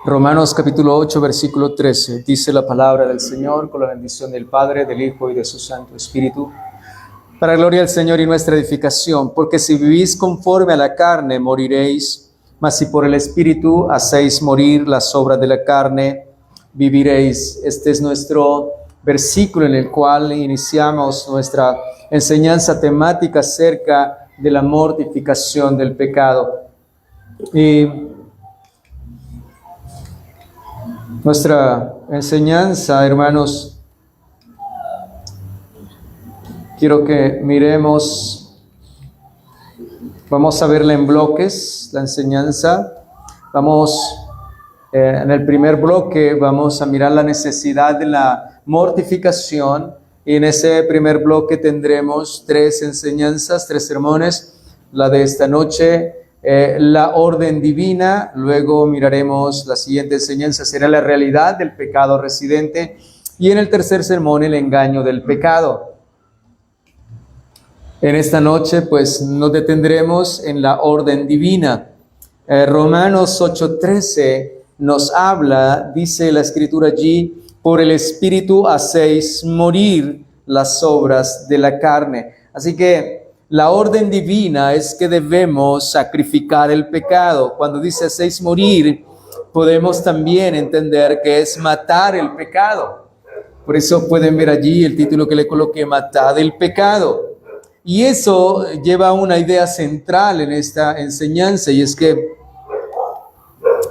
Romanos capítulo 8, versículo 13, dice la palabra del Señor con la bendición del Padre, del Hijo y de su Santo Espíritu. Para gloria del Señor y nuestra edificación, porque si vivís conforme a la carne, moriréis, mas si por el Espíritu hacéis morir las obras de la carne, viviréis. Este es nuestro versículo en el cual iniciamos nuestra enseñanza temática acerca de la mortificación del pecado. Y nuestra enseñanza, hermanos, quiero que miremos, vamos a verla en bloques, la enseñanza. En el primer bloque vamos a mirar la necesidad de la mortificación, y en ese primer bloque tendremos 3 enseñanzas, 3 sermones. La de esta noche, la orden divina. Luego miraremos la siguiente enseñanza, será la realidad del pecado residente, y en el tercer sermón, el engaño del pecado. En esta noche, pues, nos detendremos en la orden divina. Romanos 8:13 nos habla, dice la Escritura allí, por el Espíritu hacéis morir las obras de la carne. Así que la orden divina es que debemos sacrificar el pecado. Cuando dice hacéis morir, podemos también entender que es matar el pecado. Por eso pueden ver allí el título que le coloqué, Matad el pecado. Y eso lleva a una idea central en esta enseñanza, y es que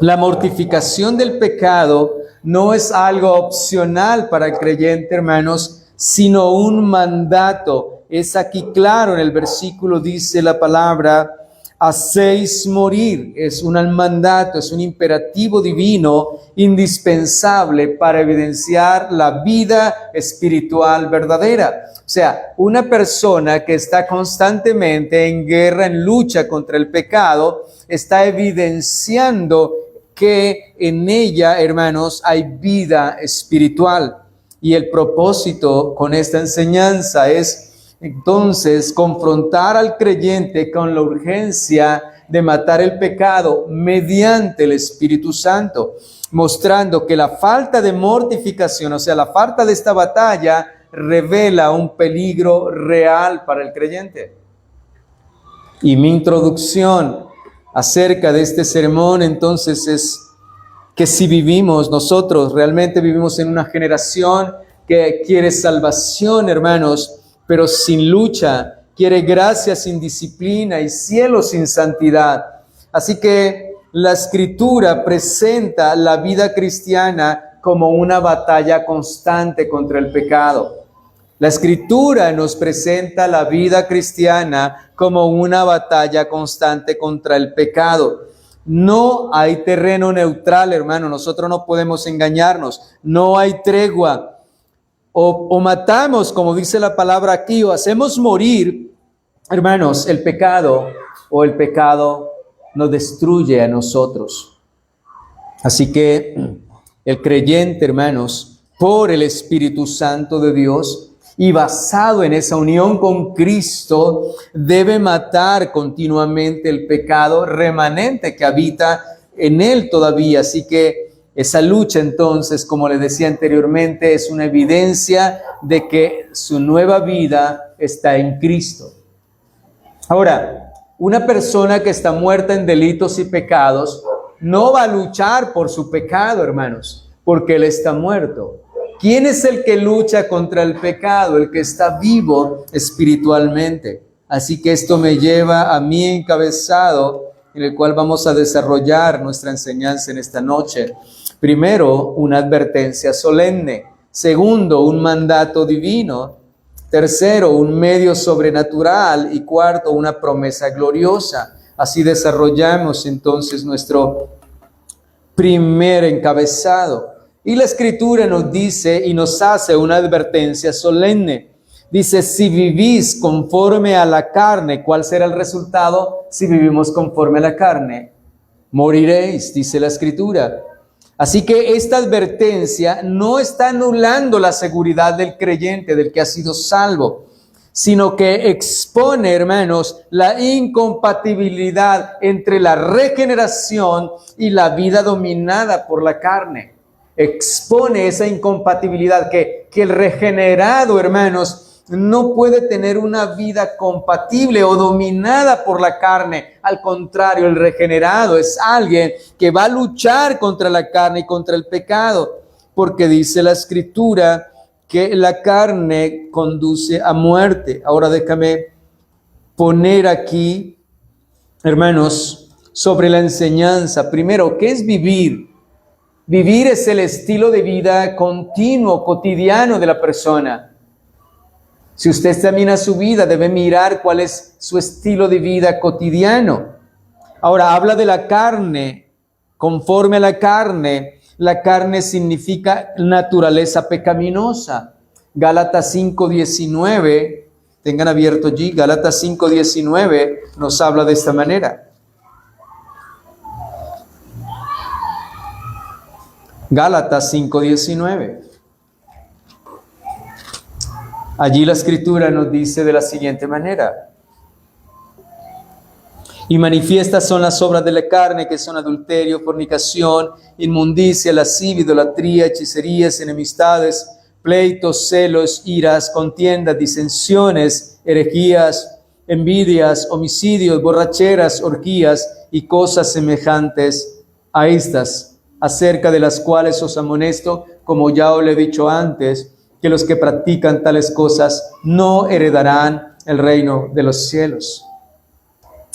la mortificación del pecado no es algo opcional para el creyente, hermanos, sino un mandato. Es aquí claro, en el versículo dice la palabra, hacéis morir. Es un mandato, es un imperativo divino indispensable para evidenciar la vida espiritual verdadera. O sea, una persona que está constantemente en guerra, en lucha contra el pecado, está evidenciando que en ella, hermanos, hay vida espiritual. Y el propósito con esta enseñanza es entonces confrontar al creyente con la urgencia de matar el pecado mediante el Espíritu Santo, mostrando que la falta de mortificación, o sea, la falta de esta batalla, revela un peligro real para el creyente. Y mi introducción acerca de este sermón entonces es que si nosotros realmente vivimos en una generación que quiere salvación, hermanos, pero sin lucha, quiere gracia sin disciplina y cielo sin santidad. Así que la Escritura presenta la vida cristiana como una batalla constante contra el pecado. La Escritura nos presenta la vida cristiana como una batalla constante contra el pecado. No hay terreno neutral, hermano. Nosotros no podemos engañarnos. No hay tregua. O matamos, como dice la palabra aquí, o hacemos morir, hermanos, el pecado, o el pecado nos destruye a nosotros. Así que el creyente, hermanos, por el Espíritu Santo de Dios y basado en esa unión con Cristo, debe matar continuamente el pecado remanente que habita en él todavía. Así que esa lucha, entonces, como les decía anteriormente, es una evidencia de que su nueva vida está en Cristo. Ahora, una persona que está muerta en delitos y pecados no va a luchar por su pecado, hermanos, porque él está muerto. ¿Quién es el que lucha contra el pecado? El que está vivo espiritualmente. Así que esto me lleva a mi encabezado, en el cual vamos a desarrollar nuestra enseñanza en esta noche. Primero, una advertencia solemne. Segundo, un mandato divino. Tercero, un medio sobrenatural. Y cuarto, una promesa gloriosa. Así desarrollamos entonces nuestro primer encabezado. Y la Escritura nos dice y nos hace una advertencia solemne. Dice, si vivís conforme a la carne, ¿cuál será el resultado si vivimos conforme a la carne? Moriréis, dice la Escritura. Así que esta advertencia no está anulando la seguridad del creyente, del que ha sido salvo, sino que expone, hermanos, la incompatibilidad entre la regeneración y la vida dominada por la carne. Expone esa incompatibilidad que el regenerado, hermanos, no puede tener una vida compatible o dominada por la carne. Al contrario, el regenerado es alguien que va a luchar contra la carne y contra el pecado, porque dice la Escritura que la carne conduce a muerte. Ahora déjame poner aquí, hermanos, sobre la enseñanza. Primero, ¿qué es vivir? Vivir es el estilo de vida continuo, cotidiano de la persona. Si usted examina su vida, debe mirar cuál es su estilo de vida cotidiano. Ahora, habla de la carne, conforme a la carne. La carne significa naturaleza pecaminosa. Gálatas 5:19, tengan abierto allí, Gálatas 5:19 nos habla de esta manera. Gálatas 5:19. Allí la Escritura nos dice de la siguiente manera: y manifiestas son las obras de la carne, que son adulterio, fornicación, inmundicia, lascivia, idolatría, hechicerías, enemistades, pleitos, celos, iras, contiendas, disensiones, herejías, envidias, homicidios, borracheras, orgías y cosas semejantes a estas, acerca de las cuales os amonesto, como ya os lo he dicho antes, que los que practican tales cosas no heredarán el reino de los cielos.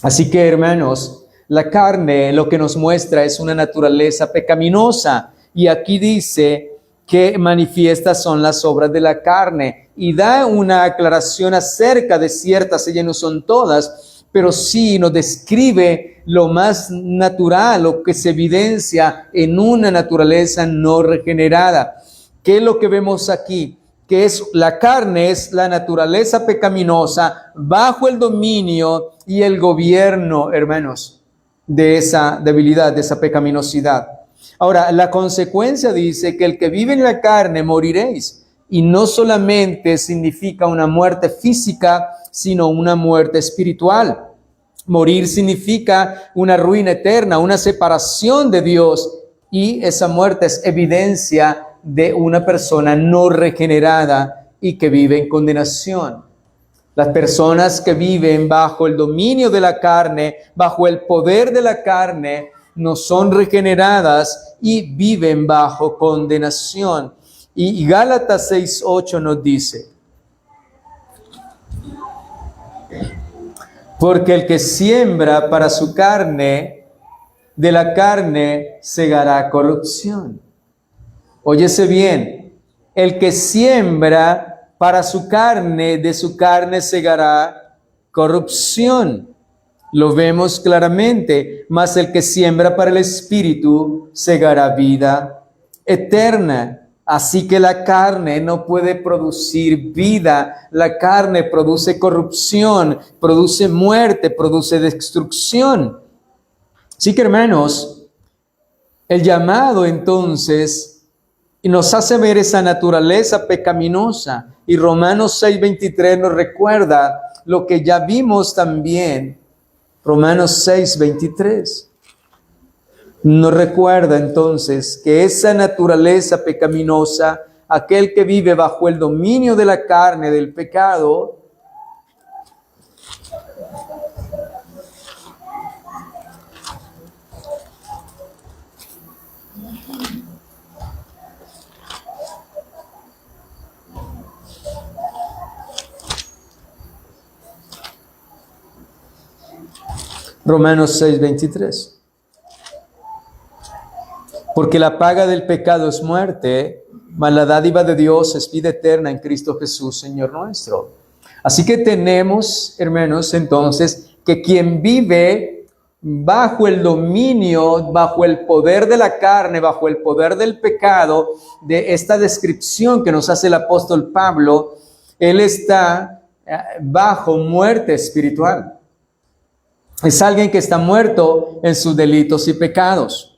Así que, hermanos, la carne lo que nos muestra es una naturaleza pecaminosa. Y aquí dice que manifiestas son las obras de la carne. Y da una aclaración acerca de ciertas, ellas no son todas, pero sí nos describe lo más natural, lo que se evidencia en una naturaleza no regenerada. ¿Qué es lo que vemos aquí? Que es la carne, es la naturaleza pecaminosa bajo el dominio y el gobierno, hermanos, de esa debilidad, de esa pecaminosidad. Ahora, la consecuencia dice que el que vive en la carne moriréis, y no solamente significa una muerte física, sino una muerte espiritual. Morir significa una ruina eterna, una separación de Dios, y esa muerte es evidencia de una persona no regenerada y que vive en condenación. Las personas que viven bajo el dominio de la carne, bajo el poder de la carne, no son regeneradas y viven bajo condenación. Y Gálatas 6:8 nos dice: porque el que siembra para su carne, de la carne segará corrupción. Óyese bien, el que siembra para su carne, de su carne segará corrupción. Lo vemos claramente, mas el que siembra para el Espíritu segará vida eterna. Así que la carne no puede producir vida, la carne produce corrupción, produce muerte, produce destrucción. Así que, hermanos, el llamado entonces nos hace ver esa naturaleza pecaminosa, y Romanos 6:23 nos recuerda lo que ya vimos también. Romanos 6:23 nos recuerda entonces que esa naturaleza pecaminosa, aquel que vive bajo el dominio de la carne, del pecado, Romanos 6:23. Porque la paga del pecado es muerte, mas la dádiva de Dios es vida eterna en Cristo Jesús, Señor nuestro. Así que tenemos, hermanos, entonces, que quien vive bajo el dominio, bajo el poder de la carne, bajo el poder del pecado, de esta descripción que nos hace el apóstol Pablo, él está bajo muerte espiritual. Es alguien que está muerto en sus delitos y pecados.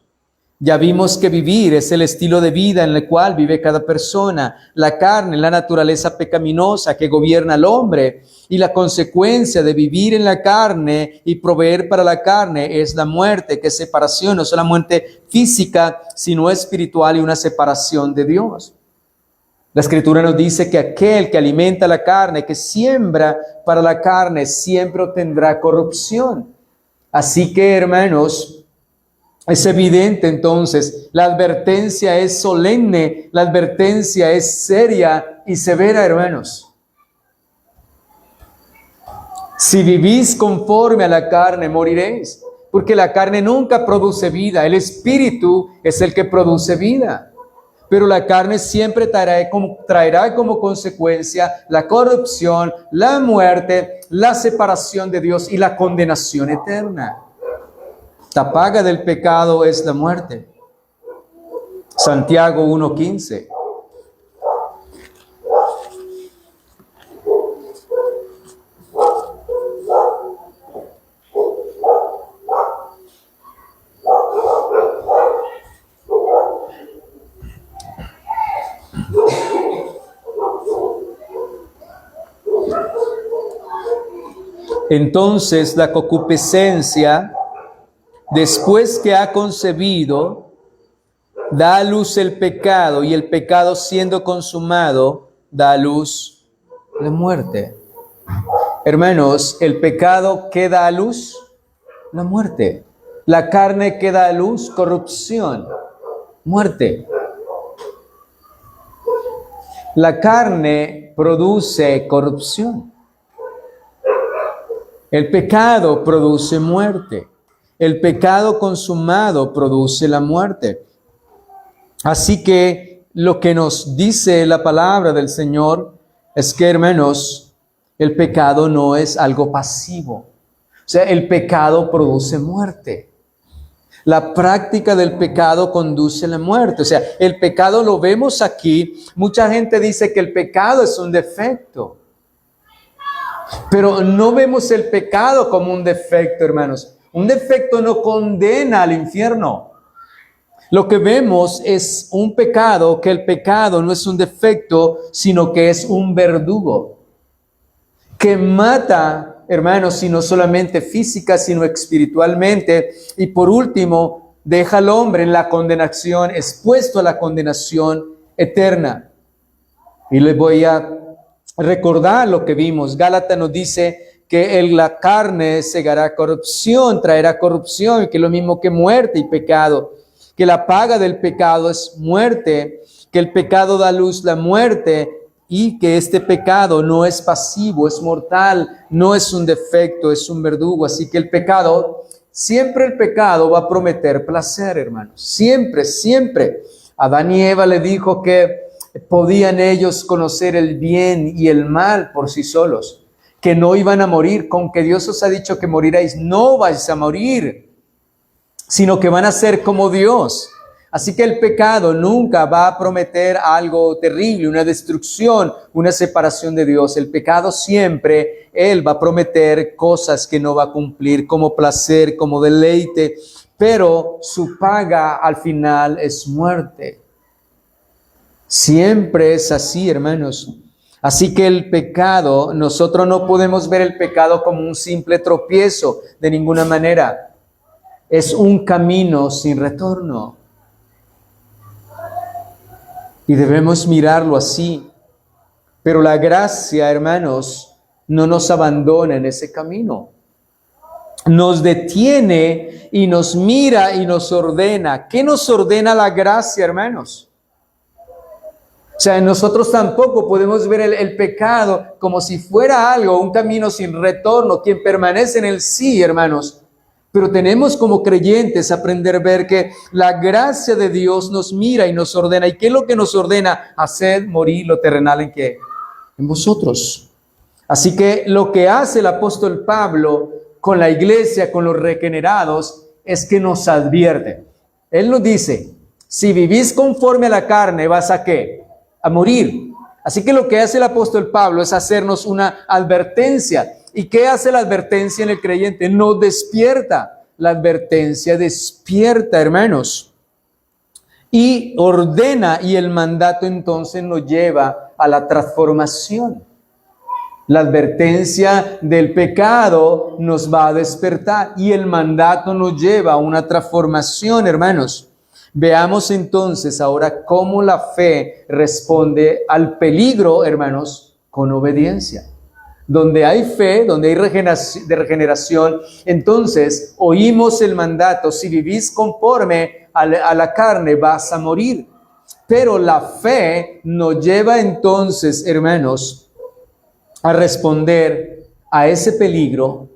Ya vimos que vivir es el estilo de vida en el cual vive cada persona. La carne, la naturaleza pecaminosa que gobierna al hombre. Y la consecuencia de vivir en la carne y proveer para la carne es la muerte, que es separación, no solo la muerte física, sino espiritual y una separación de Dios. La Escritura nos dice que aquel que alimenta la carne, que siembra para la carne, siempre obtendrá corrupción. Así que, hermanos, es evidente entonces, la advertencia es solemne, la advertencia es seria y severa, hermanos. Si vivís conforme a la carne, moriréis, porque la carne nunca produce vida, el Espíritu es el que produce vida. Pero la carne siempre traerá como consecuencia la corrupción, la muerte, la separación de Dios y la condenación eterna. La paga del pecado es la muerte. Santiago 1:15. Entonces la concupiscencia, después que ha concebido, da a luz el pecado, y el pecado siendo consumado, da a luz la muerte. Hermanos, el pecado, ¿qué da a luz? La muerte. La carne, ¿qué da a luz? Corrupción, muerte. La carne produce corrupción. El pecado produce muerte. El pecado consumado produce la muerte. Así que lo que nos dice la palabra del Señor es que, hermanos, el pecado no es algo pasivo. O sea, el pecado produce muerte. La práctica del pecado conduce a la muerte. O sea, el pecado lo vemos aquí. Mucha gente dice que el pecado es un defecto. Pero no vemos el pecado como un defecto, hermanos. Un defecto no condena al infierno. Lo que vemos es un pecado, que el pecado no es un defecto, sino que es un verdugo. Que mata, hermanos, y no solamente física, sino espiritualmente. Y por último, deja al hombre en la condenación, expuesto a la condenación eterna. Y les voy a recordar lo que vimos. Gálatas nos dice que la carne segará corrupción, traerá corrupción, que es lo mismo que muerte y pecado, que la paga del pecado es muerte, que el pecado da luz la muerte y que este pecado no es pasivo, es mortal, no es un defecto, es un verdugo. Así que el pecado, siempre el pecado va a prometer placer, hermanos, siempre, siempre. Adán y Eva le dijo que podían ellos conocer el bien y el mal por sí solos, que no iban a morir. Con que Dios os ha dicho que moriréis, no vais a morir, sino que van a ser como Dios. Así que el pecado nunca va a prometer algo terrible, una destrucción, una separación de Dios. El pecado siempre, él va a prometer cosas que no va a cumplir, como placer, como deleite, pero su paga al final es muerte. Siempre es así, hermanos. Así que el pecado, nosotros no podemos ver el pecado como un simple tropiezo de ninguna manera. Es un camino sin retorno. Y debemos mirarlo así. Pero la gracia, hermanos, no nos abandona en ese camino. Nos detiene y nos mira y nos ordena. ¿Qué nos ordena la gracia, hermanos? O sea, nosotros tampoco podemos ver el pecado como si fuera algo, un camino sin retorno, quien permanece en el sí, hermanos. Pero tenemos como creyentes aprender a ver que la gracia de Dios nos mira y nos ordena. ¿Y qué es lo que nos ordena? Hacer morir lo terrenal en qué? En vosotros. Así que lo que hace el apóstol Pablo con la iglesia, con los regenerados, es que nos advierte. Él nos dice, si vivís conforme a la carne, ¿vas a qué? A morir. Así que lo que hace el apóstol Pablo es hacernos una advertencia. ¿Y qué hace la advertencia en el creyente? Nos despierta. La advertencia despierta, hermanos. y ordena, y el mandato entonces nos lleva a la transformación. La advertencia del pecado nos va a despertar y el mandato nos lleva a una transformación, hermanos. Veamos entonces ahora cómo la fe responde al peligro, hermanos, con obediencia. Donde hay fe, donde hay regeneración, entonces oímos el mandato: si vivís conforme a la carne, vas a morir. Pero la fe nos lleva entonces, hermanos, a responder a ese peligro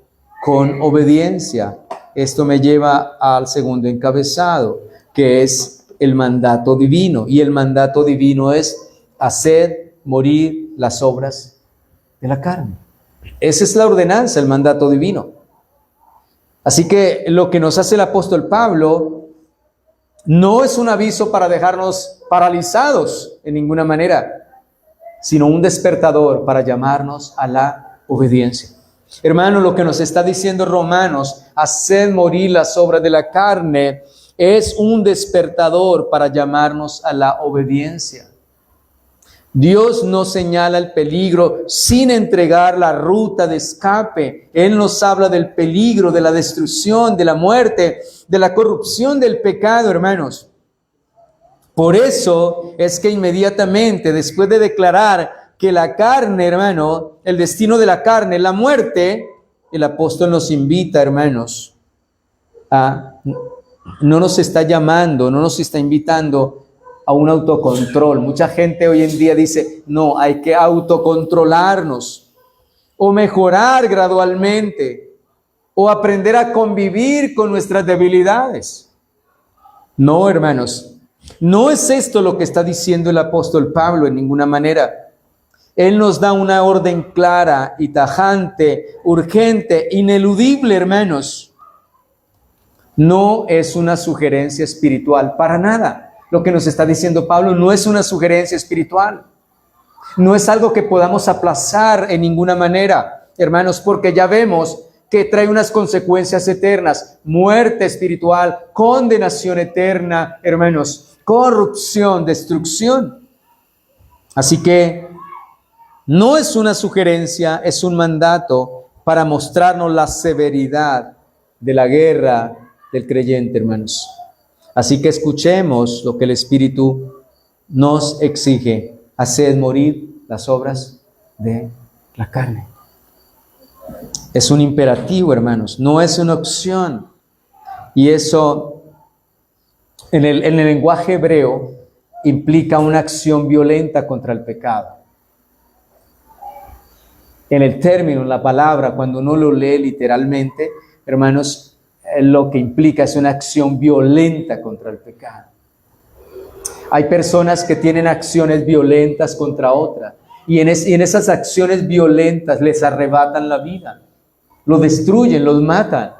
con obediencia. Esto me lleva al segundo encabezado, que es el mandato divino. Y el mandato divino es hacer morir las obras de la carne. Esa es la ordenanza, el mandato divino. Así que lo que nos hace el apóstol Pablo no es un aviso para dejarnos paralizados en ninguna manera, sino un despertador para llamarnos a la obediencia. Hermano, lo que nos está diciendo Romanos, haced morir las obras de la carne, es un despertador para llamarnos a la obediencia. Dios nos señala el peligro sin entregar la ruta de escape. Él nos habla del peligro, de la destrucción, de la muerte, de la corrupción del pecado, hermanos. Por eso es que inmediatamente después de declarar que la carne, hermano, el destino de la carne, la muerte, el apóstol nos invita, hermanos, no nos está llamando, no nos está invitando a un autocontrol. Mucha gente hoy en día dice, no, hay que autocontrolarnos o mejorar gradualmente o aprender a convivir con nuestras debilidades. No, hermanos. No es esto lo que está diciendo el apóstol Pablo en ninguna manera. Él nos da una orden clara y tajante, urgente, ineludible, hermanos. No es una sugerencia espiritual, para nada. Lo que nos está diciendo Pablo no es una sugerencia espiritual. No es algo que podamos aplazar en ninguna manera, hermanos, porque ya vemos que trae unas consecuencias eternas: muerte espiritual, condenación eterna, hermanos, corrupción, destrucción. Así que no es una sugerencia, es un mandato para mostrarnos la severidad de la guerra del creyente, hermanos. Así que escuchemos lo que el Espíritu nos exige: haced morir las obras de la carne. Es un imperativo, hermanos, no es una opción. Y eso en el lenguaje hebreo implica una acción violenta contra el pecado. En el término, en la palabra, cuando uno lo lee literalmente, hermanos, lo que implica es una acción violenta contra el pecado. Hay personas que tienen acciones violentas contra otras, y en esas acciones violentas les arrebatan la vida, lo destruyen, los matan.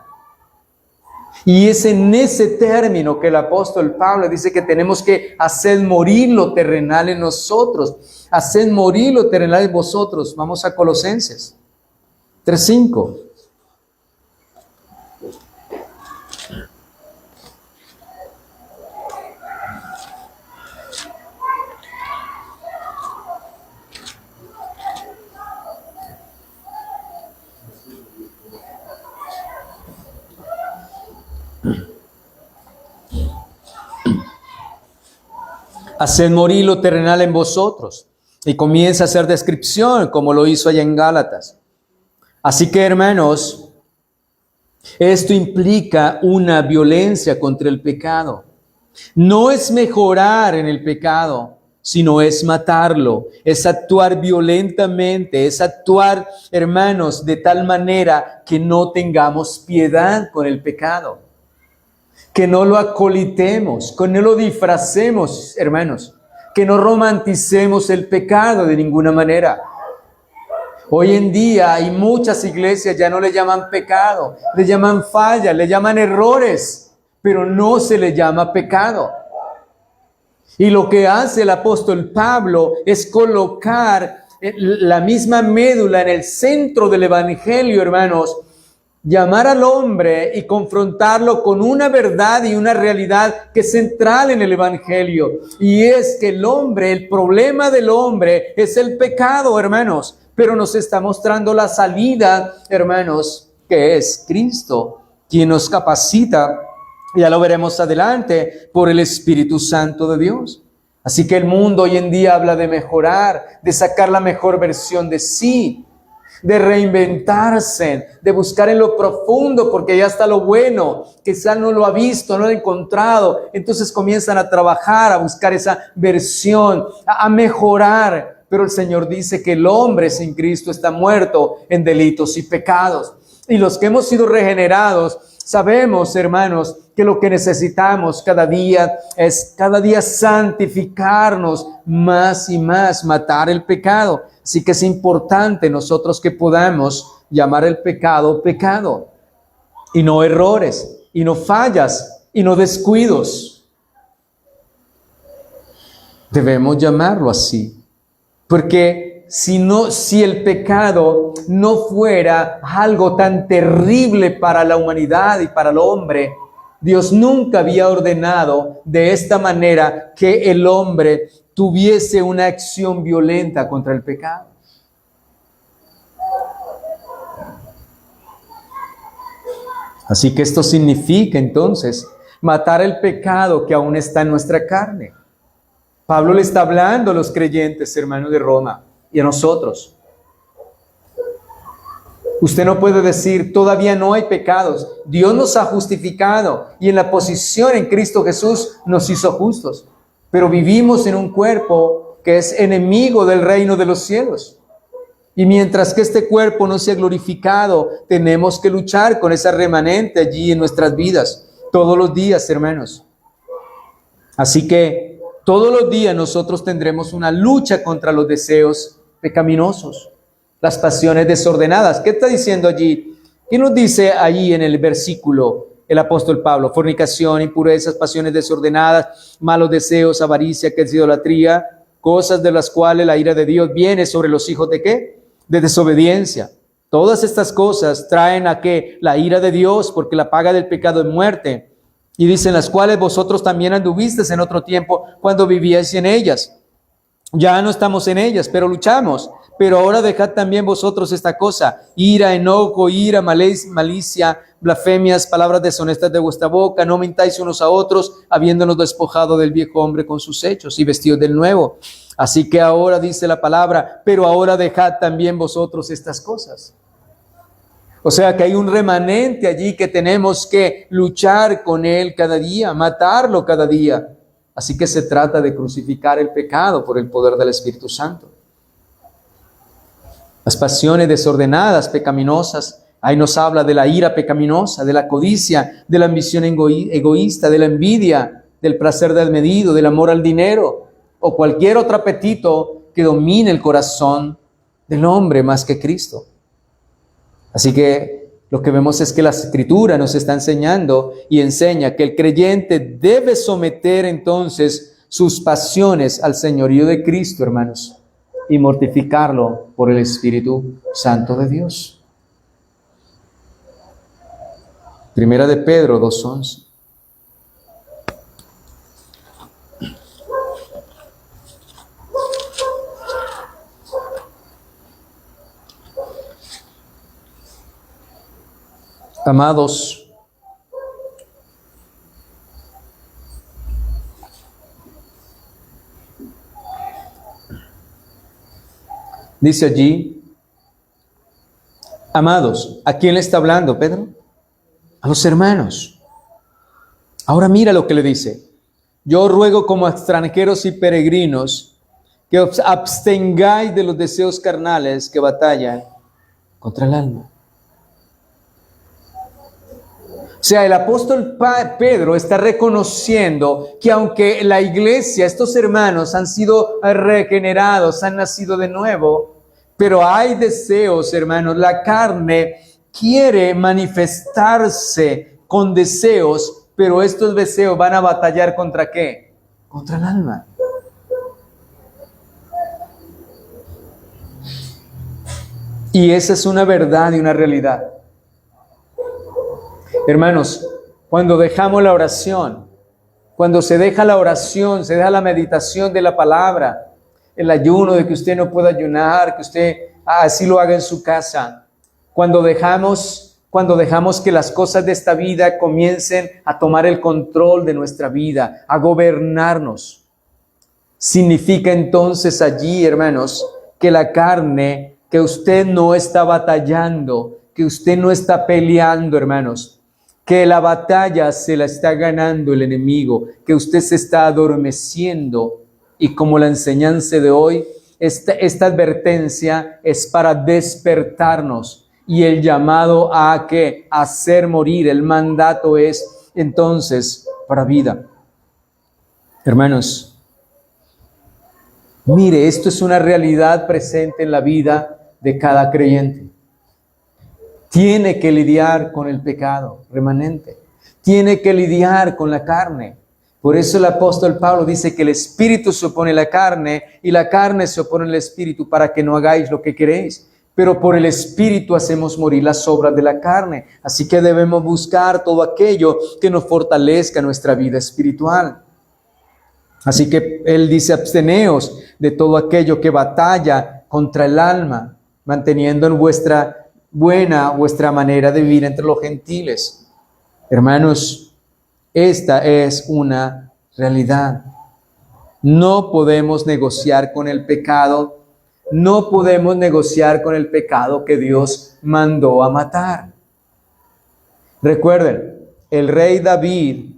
Y es en ese término que el apóstol Pablo dice que tenemos que hacer morir lo terrenal en nosotros. Haced morir lo terrenal en vosotros. Vamos a Colosenses 3:5. Haced morir lo terrenal en vosotros. Y comienza a hacer descripción, como lo hizo allá en Gálatas. Así que, hermanos, esto implica una violencia contra el pecado. No es mejorar en el pecado, sino es matarlo. Es actuar violentamente, es actuar, hermanos, de tal manera que no tengamos piedad con el pecado. Que no lo acolitemos, que no lo disfracemos, hermanos, que no romanticemos el pecado de ninguna manera. Hoy en día hay muchas iglesias, ya no le llaman pecado, le llaman falla, le llaman errores, pero no se le llama pecado. Y lo que hace el apóstol Pablo es colocar la misma médula en el centro del evangelio, hermanos, llamar al hombre y confrontarlo con una verdad y una realidad que es central en el Evangelio. Y es que el problema del hombre es el pecado, hermanos. Pero nos está mostrando la salida, hermanos, que es Cristo, quien nos capacita, ya lo veremos adelante, por el Espíritu Santo de Dios. Así que el mundo hoy en día habla de mejorar, de sacar la mejor versión de sí, de reinventarse, de buscar en lo profundo, porque ya está lo bueno, quizá no lo ha visto, no lo ha encontrado. Entonces comienzan a trabajar, a buscar esa versión, a mejorar. Pero el Señor dice que el hombre sin Cristo está muerto en delitos y pecados. Y los que hemos sido regenerados, sabemos, hermanos, que lo que necesitamos cada día es santificarnos más y más, matar el pecado. Así que es importante nosotros que podamos llamar el pecado, pecado, y no errores, y no fallas, y no descuidos. Debemos llamarlo así, porque si el pecado no fuera algo tan terrible para la humanidad y para el hombre, Dios nunca había ordenado de esta manera que el hombre tuviese una acción violenta contra el pecado. Así que esto significa entonces matar el pecado que aún está en nuestra carne. Pablo le está hablando a los creyentes, hermanos de Roma, y a nosotros. Usted no puede decir, todavía no hay pecados. Dios nos ha justificado y en la posición en Cristo Jesús nos hizo justos. Pero vivimos en un cuerpo que es enemigo del reino de los cielos. Y mientras que este cuerpo no sea glorificado, tenemos que luchar con esa remanente allí en nuestras vidas, todos los días, hermanos. Así que todos los días nosotros tendremos una lucha contra los deseos pecaminosos, las pasiones desordenadas. ¿Qué está diciendo allí? ¿Qué nos dice allí en el versículo el apóstol Pablo? Fornicación, impurezas, pasiones desordenadas, malos deseos, avaricia, que es idolatría, cosas de las cuales la ira de Dios viene sobre los hijos ¿de qué? De desobediencia. Todas estas cosas traen a que la ira de Dios, porque la paga del pecado es muerte. Y dicen, las cuales vosotros también anduvisteis en otro tiempo cuando vivíais en ellas. Ya no estamos en ellas, pero luchamos. Pero ahora dejad también vosotros esta cosa: ira, enojo, ira, malicia, blasfemias, palabras deshonestas de vuestra boca. No mintáis unos a otros, habiéndonos despojado del viejo hombre con sus hechos y vestidos del nuevo. Así que ahora dice la palabra, pero ahora dejad también vosotros estas cosas. O sea que hay un remanente allí que tenemos que luchar con él cada día, matarlo cada día. Así que se trata de crucificar el pecado por el poder del Espíritu Santo. Las pasiones desordenadas, pecaminosas, ahí nos habla de la ira pecaminosa, de la codicia, de la ambición egoísta, de la envidia, del placer desmedido, del amor al dinero o cualquier otro apetito que domine el corazón del hombre más que Cristo. Así que lo que vemos es que la Escritura nos está enseñando y enseña que el creyente debe someter entonces sus pasiones al señorío de Cristo, hermanos, y mortificarlo por el Espíritu Santo de Dios. Primera de Pedro 2:11. Amados, dice allí, amados, ¿a quién le está hablando Pedro? A los hermanos. Ahora mira lo que le dice. Yo ruego como extranjeros y peregrinos que os abstengáis de los deseos carnales que batallan contra el alma. O sea, el apóstol Pedro está reconociendo que aunque la iglesia, estos hermanos han sido regenerados, han nacido de nuevo, pero hay deseos, hermanos. La carne quiere manifestarse con deseos, pero estos deseos van a batallar ¿contra qué? Contra el alma. Y esa es una verdad y una realidad. Hermanos, cuando dejamos la oración, cuando se deja la oración, se deja la meditación de la palabra, el ayuno de que usted no pueda ayunar, que usted así lo haga en su casa, cuando dejamos que las cosas de esta vida comiencen a tomar el control de nuestra vida, a gobernarnos, significa entonces allí, hermanos, que la carne, que usted no está batallando, que usted no está peleando, hermanos, que la batalla se la está ganando el enemigo, que usted se está adormeciendo. Y como la enseñanza de hoy, esta advertencia es para despertarnos, y el llamado a que hacer morir, el mandato es entonces para vida. Hermanos, mire, esto es una realidad presente en la vida de cada creyente. Tiene que lidiar con el pecado remanente. Tiene que lidiar con la carne. Por eso el apóstol Pablo dice que el espíritu se opone a la carne y la carne se opone al espíritu para que no hagáis lo que queréis. Pero por el espíritu hacemos morir las obras de la carne. Así que debemos buscar todo aquello que nos fortalezca nuestra vida espiritual. Así que él dice, absteneos de todo aquello que batalla contra el alma, manteniendo en vuestra manera de vivir entre los gentiles. Hermanos, esta es una realidad. No podemos negociar con el pecado. No podemos negociar con el pecado que Dios mandó a matar. Recuerden, el rey David,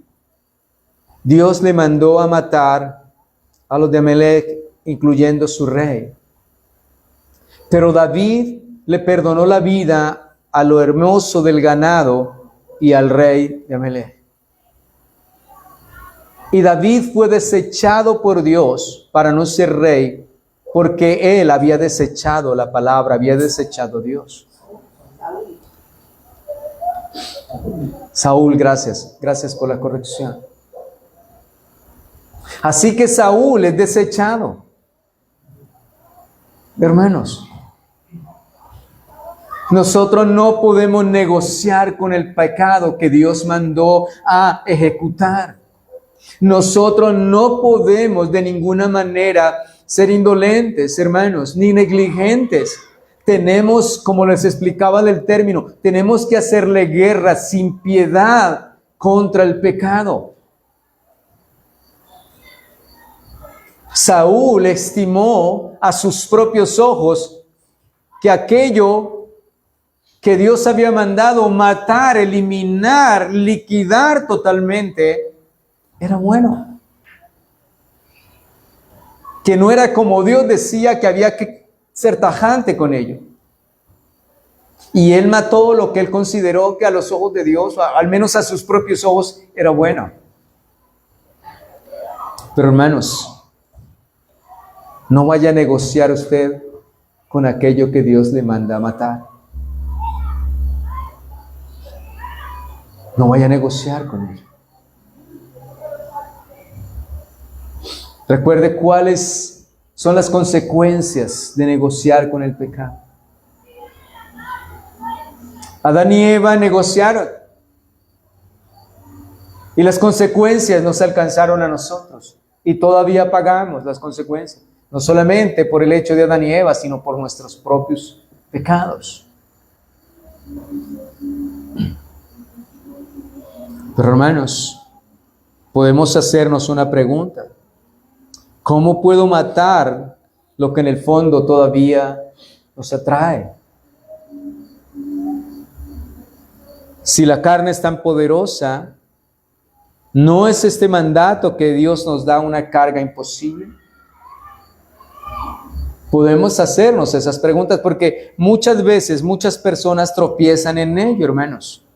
Dios le mandó a matar a los de Amalec, incluyendo su rey. Pero David le perdonó la vida a lo hermoso del ganado y al rey de Amalec. Y David fue desechado por Dios para no ser rey, porque él había desechado la palabra, había desechado a Dios. Saúl, gracias por la corrección. Así que Saúl es desechado. Hermanos, nosotros no podemos negociar con el pecado que Dios mandó a ejecutar. Nosotros no podemos de ninguna manera ser indolentes, hermanos, ni negligentes. Tenemos, como les explicaba del término, tenemos que hacerle guerra sin piedad contra el pecado. Saúl estimó a sus propios ojos que aquello que Dios había mandado matar, eliminar, liquidar totalmente, era bueno. Que no era como Dios decía, que había que ser tajante con ello. Y él mató lo que él consideró que a los ojos de Dios, al menos a sus propios ojos, era bueno. Pero hermanos, no vaya a negociar usted con aquello que Dios le manda a matar. No vaya a negociar con él. Recuerde cuáles son las consecuencias de negociar con el pecado. Adán y Eva negociaron y las consecuencias nos alcanzaron a nosotros y todavía pagamos las consecuencias, no solamente por el hecho de Adán y Eva, sino por nuestros propios pecados. Pero hermanos, podemos hacernos una pregunta. ¿Cómo puedo matar lo que en el fondo todavía nos atrae? Si la carne es tan poderosa, ¿no es este mandato que Dios nos da una carga imposible? Podemos hacernos esas preguntas porque muchas veces muchas personas tropiezan en ello, hermanos.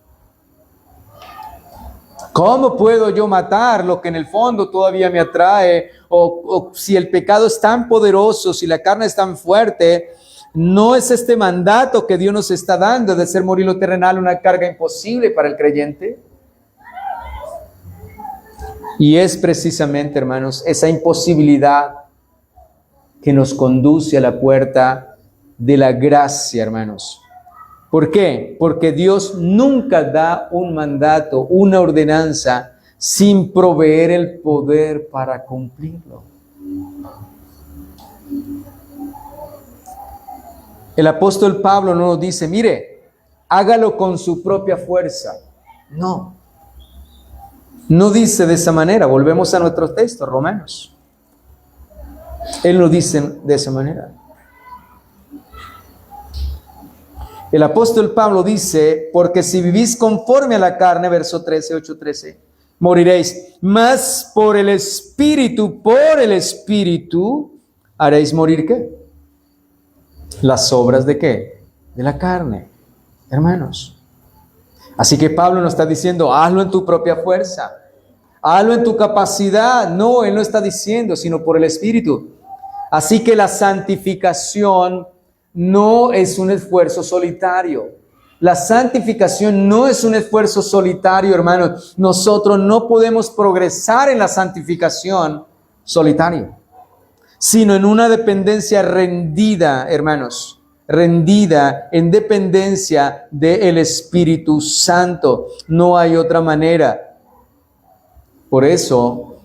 ¿Cómo puedo yo matar lo que en el fondo todavía me atrae? O si el pecado es tan poderoso, si la carne es tan fuerte, ¿no es este mandato que Dios nos está dando de hacer morir lo terrenal una carga imposible para el creyente? Y es precisamente, hermanos, esa imposibilidad que nos conduce a la puerta de la gracia, hermanos. ¿Por qué? Porque Dios nunca da un mandato, una ordenanza, sin proveer el poder para cumplirlo. El apóstol Pablo no nos dice, mire, hágalo con su propia fuerza. No. No dice de esa manera. Volvemos a nuestro texto, Romanos. Él no dice de esa manera. El apóstol Pablo dice, porque si vivís conforme a la carne, verso 13, 8:13, moriréis, mas por el Espíritu, haréis morir, ¿qué? Las obras ¿de qué? De la carne, hermanos. Así que Pablo nos está diciendo, hazlo en tu propia fuerza, hazlo en tu capacidad. No, él no está diciendo, sino por el Espíritu. Así que la santificación no es un esfuerzo solitario. La santificación no es un esfuerzo solitario, hermanos. Nosotros no podemos progresar en la santificación solitario, sino en una dependencia rendida, hermanos, rendida en dependencia del Espíritu Santo. No hay otra manera. Por eso,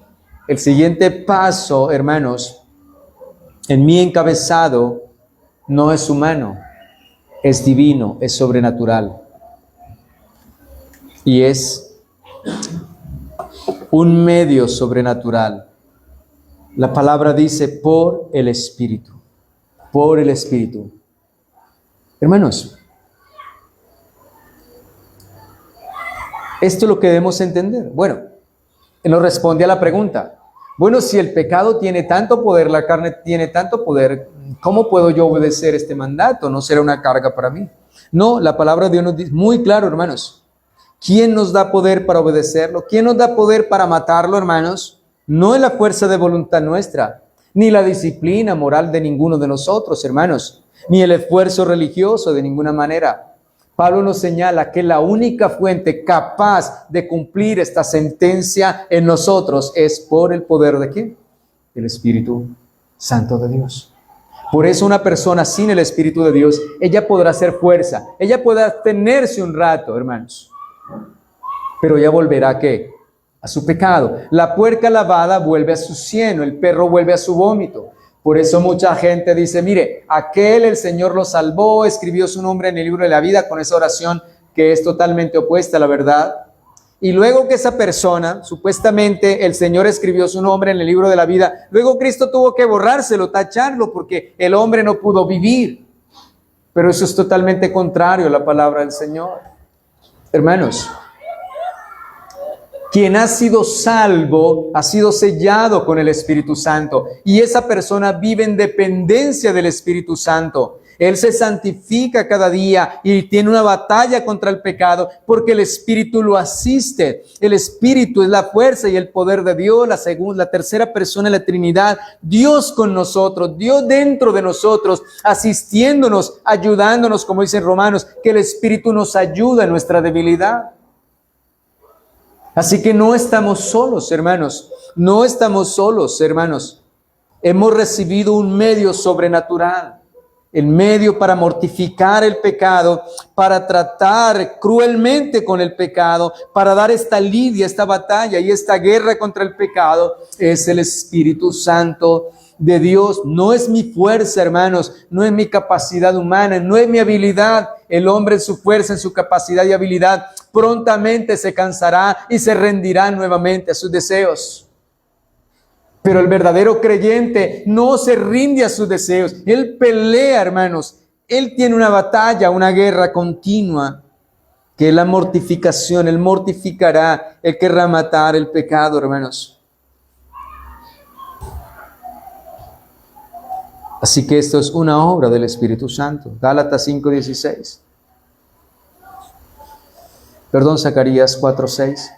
el siguiente paso, hermanos, en mi encabezado, no es humano, es divino, es sobrenatural. Y es un medio sobrenatural. La palabra dice por el Espíritu. Por el Espíritu. Hermanos, esto es lo que debemos entender. Bueno, nos responde a la pregunta. Bueno, si el pecado tiene tanto poder, la carne tiene tanto poder, ¿cómo puedo yo obedecer este mandato? ¿No será una carga para mí? No, la palabra de Dios nos dice muy claro, hermanos. ¿Quién nos da poder para obedecerlo? ¿Quién nos da poder para matarlo, hermanos? No es la fuerza de voluntad nuestra, ni la disciplina moral de ninguno de nosotros, hermanos, ni el esfuerzo religioso de ninguna manera. Pablo nos señala que la única fuente capaz de cumplir esta sentencia en nosotros es por el poder ¿de quién? El Espíritu Santo de Dios. Por eso una persona sin el Espíritu de Dios, ella podrá hacer fuerza, ella podrá abstenerse un rato, hermanos, pero ella volverá ¿a qué? A su pecado. La puerca lavada vuelve a su cieno, el perro vuelve a su vómito. Por eso mucha gente dice, mire, aquel el Señor lo salvó, escribió su nombre en el libro de la vida con esa oración que es totalmente opuesta a la verdad. Y luego que esa persona, supuestamente el Señor escribió su nombre en el libro de la vida, luego Cristo tuvo que borrárselo, tacharlo, porque el hombre no pudo vivir. Pero eso es totalmente contrario a la palabra del Señor. Hermanos, quien ha sido salvo, ha sido sellado con el Espíritu Santo. Y esa persona vive en dependencia del Espíritu Santo. Él se santifica cada día y tiene una batalla contra el pecado porque el Espíritu lo asiste. El Espíritu es la fuerza y el poder de Dios, la tercera persona de la Trinidad. Dios con nosotros, Dios dentro de nosotros, asistiéndonos, ayudándonos, como dicen Romanos, que el Espíritu nos ayuda en nuestra debilidad. Así que no estamos solos, hermanos. No estamos solos, hermanos. Hemos recibido un medio sobrenatural. El medio para mortificar el pecado, para tratar cruelmente con el pecado, para dar esta lidia, esta batalla y esta guerra contra el pecado, es el Espíritu Santo de Dios. No es mi fuerza, hermanos, no es mi capacidad humana, no es mi habilidad. El hombre en su fuerza, en su capacidad y habilidad, prontamente se cansará y se rendirá nuevamente a sus deseos. Pero el verdadero creyente no se rinde a sus deseos. Él pelea, hermanos. Él tiene una batalla, una guerra continua, que es la mortificación. Él mortificará, él querrá matar el pecado, hermanos. Así que esto es una obra del Espíritu Santo. Gálatas 5:16. Perdón, Zacarías 4:6.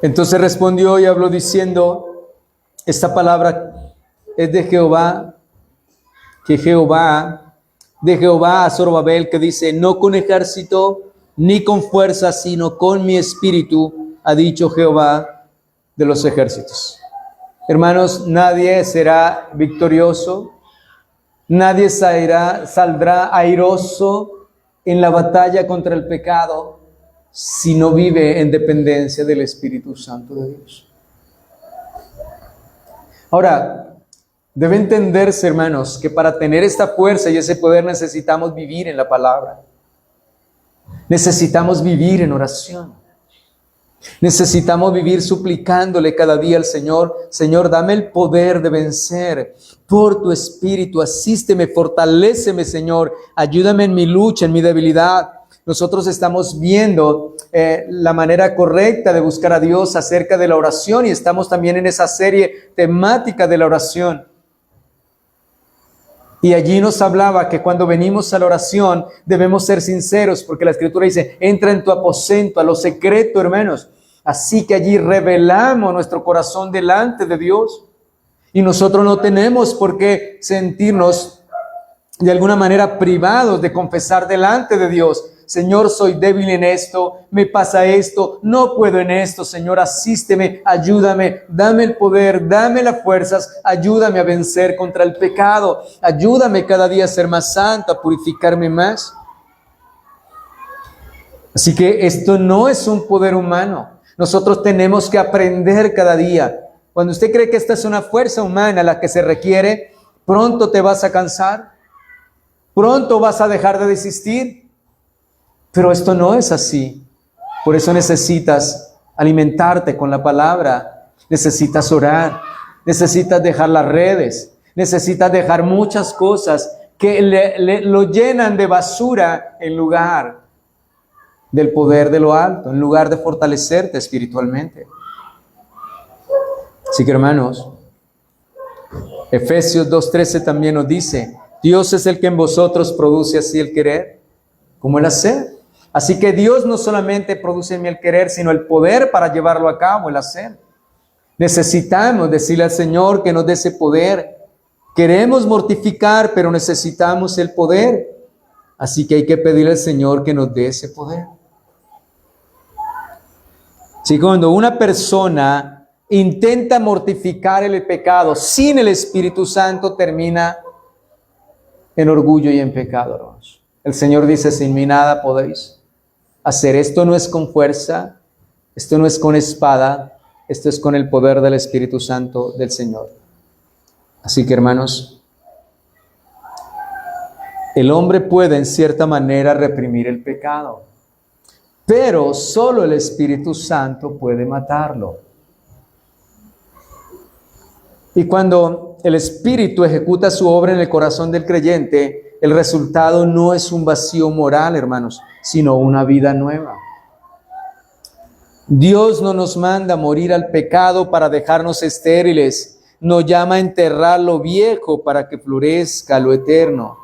Entonces respondió y habló diciendo, esta palabra es de Jehová, de Jehová a Zorobabel, que dice, no con ejército ni con fuerza, sino con mi espíritu, ha dicho Jehová de los ejércitos. Hermanos, nadie será victorioso, nadie saldrá airoso en la batalla contra el pecado si no vive en dependencia del Espíritu Santo de Dios. Ahora, debe entenderse, hermanos, que para tener esta fuerza y ese poder necesitamos vivir en la palabra. Necesitamos vivir en oración. Necesitamos vivir suplicándole cada día al Señor, Señor, dame el poder de vencer por tu Espíritu, asísteme, fortaléceme, Señor, ayúdame en mi lucha, en mi debilidad. Nosotros estamos viendo la manera correcta de buscar a Dios acerca de la oración y estamos también en esa serie temática de la oración. Y allí nos hablaba que cuando venimos a la oración debemos ser sinceros, porque la Escritura dice, entra en tu aposento, a lo secreto, hermanos. Así que allí revelamos nuestro corazón delante de Dios. Y nosotros no tenemos por qué sentirnos de alguna manera privados de confesar delante de Dios. Señor, soy débil en esto, me pasa esto, no puedo en esto, Señor, asísteme, ayúdame, dame el poder, dame las fuerzas, ayúdame a vencer contra el pecado, ayúdame cada día a ser más santo, a purificarme más. Así que esto no es un poder humano, nosotros tenemos que aprender cada día. Cuando usted cree que esta es una fuerza humana la que se requiere, pronto te vas a cansar, pronto vas a dejar de desistir. Pero esto no es así. Por eso necesitas alimentarte con la palabra. Necesitas orar. Necesitas dejar las redes. Necesitas dejar muchas cosas que lo llenan de basura en lugar del poder de lo alto, en lugar de fortalecerte espiritualmente. Así que, hermanos, Efesios 2:13 también nos dice, Dios es el que en vosotros produce así el querer como el hacer. Así que Dios no solamente produce en mí el querer, sino el poder para llevarlo a cabo, el hacer. Necesitamos decirle al Señor que nos dé ese poder. Queremos mortificar, pero necesitamos el poder. Así que hay que pedirle al Señor que nos dé ese poder. Si cuando una persona intenta mortificar el pecado sin el Espíritu Santo, termina en orgullo y en pecado, hermanos. El Señor dice, sin mí nada podéis hacer. Esto no es con fuerza, esto no es con espada, esto es con el poder del Espíritu Santo del Señor. Así que, hermanos, el hombre puede en cierta manera reprimir el pecado, pero solo el Espíritu Santo puede matarlo. Y cuando el Espíritu ejecuta su obra en el corazón del creyente, el resultado no es un vacío moral, hermanos, sino una vida nueva. Dios no nos manda morir al pecado para dejarnos estériles, nos llama a enterrar lo viejo para que florezca lo eterno.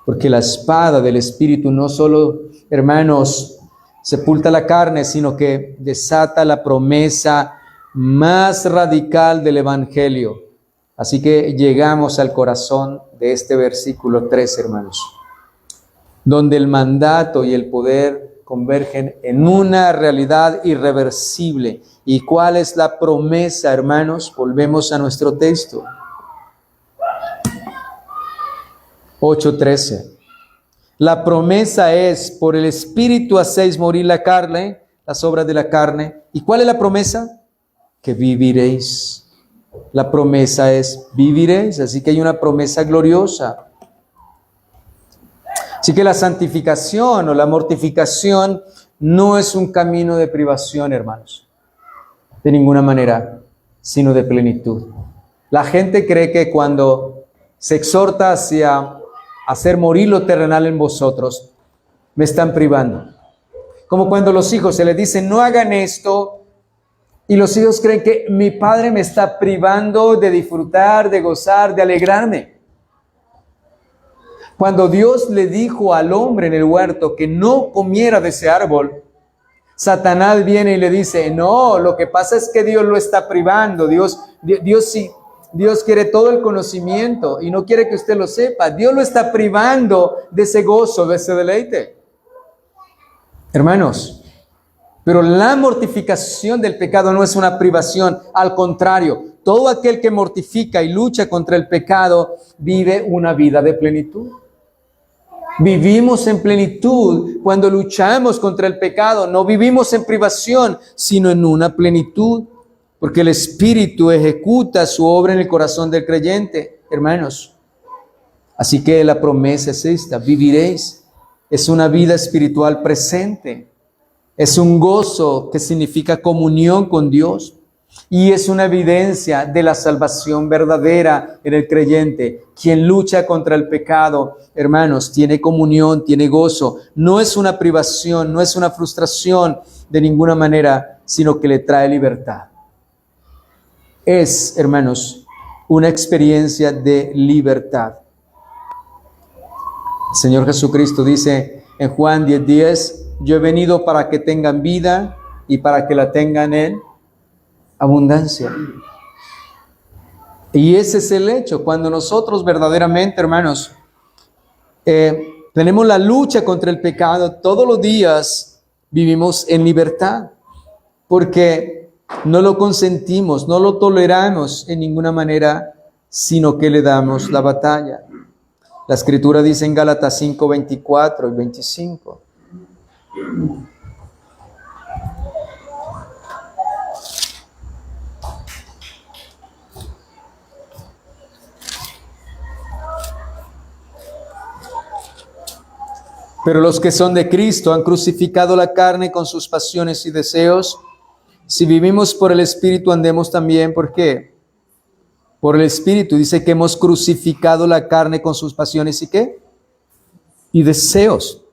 Porque la espada del Espíritu no solo, hermanos, sepulta la carne, sino que desata la promesa más radical del Evangelio. Así que llegamos al corazón de este versículo 3, hermanos, donde el mandato y el poder convergen en una realidad irreversible. ¿Y cuál es la promesa, hermanos? Volvemos a nuestro texto. 8:13. La promesa es, por el Espíritu hacéis morir la carne, las obras de la carne. ¿Y cuál es la promesa? Que viviréis. La promesa es viviréis, así que hay una promesa gloriosa. Así que la santificación o la mortificación no es un camino de privación, hermanos, de ninguna manera, sino de plenitud. La gente cree que cuando se exhorta hacia hacer morir lo terrenal en vosotros, me están privando. Como cuando los hijos se les dice, no hagan esto, y los hijos creen que mi padre me está privando de disfrutar, de gozar, de alegrarme. Cuando Dios le dijo al hombre en el huerto que no comiera de ese árbol, Satanás viene y le dice, no, lo que pasa es que Dios lo está privando. Dios quiere todo el conocimiento y no quiere que usted lo sepa. Dios lo está privando de ese gozo, de ese deleite. Hermanos, pero la mortificación del pecado no es una privación. Al contrario, todo aquel que mortifica y lucha contra el pecado vive una vida de plenitud. Vivimos en plenitud cuando luchamos contra el pecado. No vivimos en privación, sino en una plenitud. Porque el Espíritu ejecuta su obra en el corazón del creyente, hermanos. Así que la promesa es esta: viviréis. Es una vida espiritual presente. Es un gozo que significa comunión con Dios. Y es una evidencia de la salvación verdadera en el creyente. Quien lucha contra el pecado, hermanos, tiene comunión, tiene gozo. No es una privación, no es una frustración de ninguna manera, sino que le trae libertad. Es, hermanos, una experiencia de libertad. El Señor Jesucristo dice en Juan 10:10, yo he venido para que tengan vida y para que la tengan en abundancia. Y ese es el hecho. Cuando nosotros verdaderamente, hermanos, tenemos la lucha contra el pecado, todos los días vivimos en libertad, porque no lo consentimos, no lo toleramos en ninguna manera, sino que le damos la batalla. La Escritura dice en Gálatas 5:24 y 25. Pero los que son de Cristo han crucificado la carne con sus pasiones y deseos. Si vivimos por el Espíritu, andemos también, ¿por qué? Por el Espíritu. Dice que hemos crucificado la carne con sus pasiones y ¿qué? Y deseos.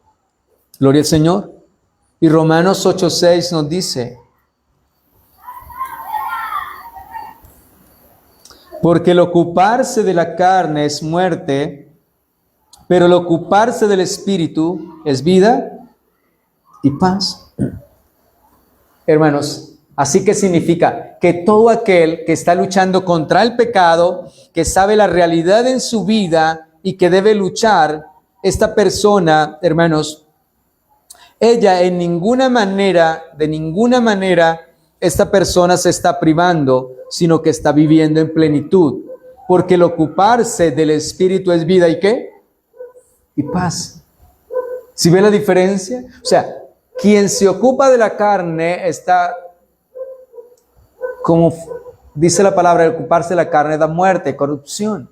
Gloria al Señor. Y Romanos 8:6 nos dice, porque el ocuparse de la carne es muerte, pero el ocuparse del Espíritu es vida y paz. Hermanos, así que significa que todo aquel que está luchando contra el pecado, que sabe la realidad en su vida y que debe luchar, esta persona, hermanos, ella de ninguna manera, esta persona se está privando, sino que está viviendo en plenitud. Porque el ocuparse del Espíritu es vida y ¿qué? Y paz. ¿Sí ve la diferencia? O sea, quien se ocupa de la carne está, como dice la palabra, el ocuparse de la carne da muerte, corrupción.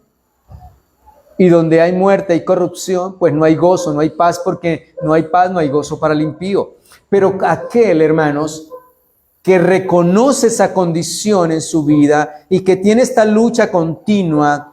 Y donde hay muerte y corrupción, pues no hay gozo, no hay paz, porque no hay paz, no hay gozo para el impío. Pero aquel, hermanos, que reconoce esa condición en su vida y que tiene esta lucha continua,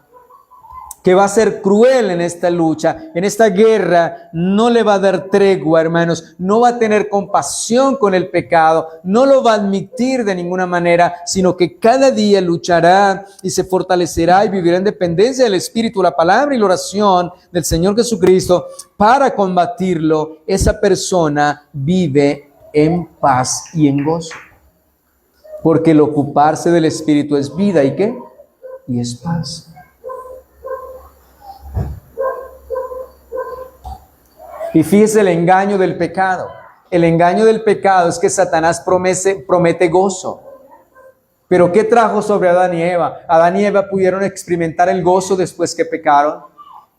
que va a ser cruel en esta lucha, en esta guerra, no le va a dar tregua, hermanos, no va a tener compasión con el pecado, no lo va a admitir de ninguna manera, sino que cada día luchará y se fortalecerá y vivirá en dependencia del Espíritu, la palabra y la oración del Señor Jesucristo para combatirlo. Esa persona vive en paz y en gozo, porque el ocuparse del Espíritu es vida y ¿qué? Y es paz. Y fíjese el engaño del pecado. El engaño del pecado es que Satanás promete gozo. Pero ¿qué trajo sobre Adán y Eva? ¿Adán y Eva pudieron experimentar el gozo después que pecaron?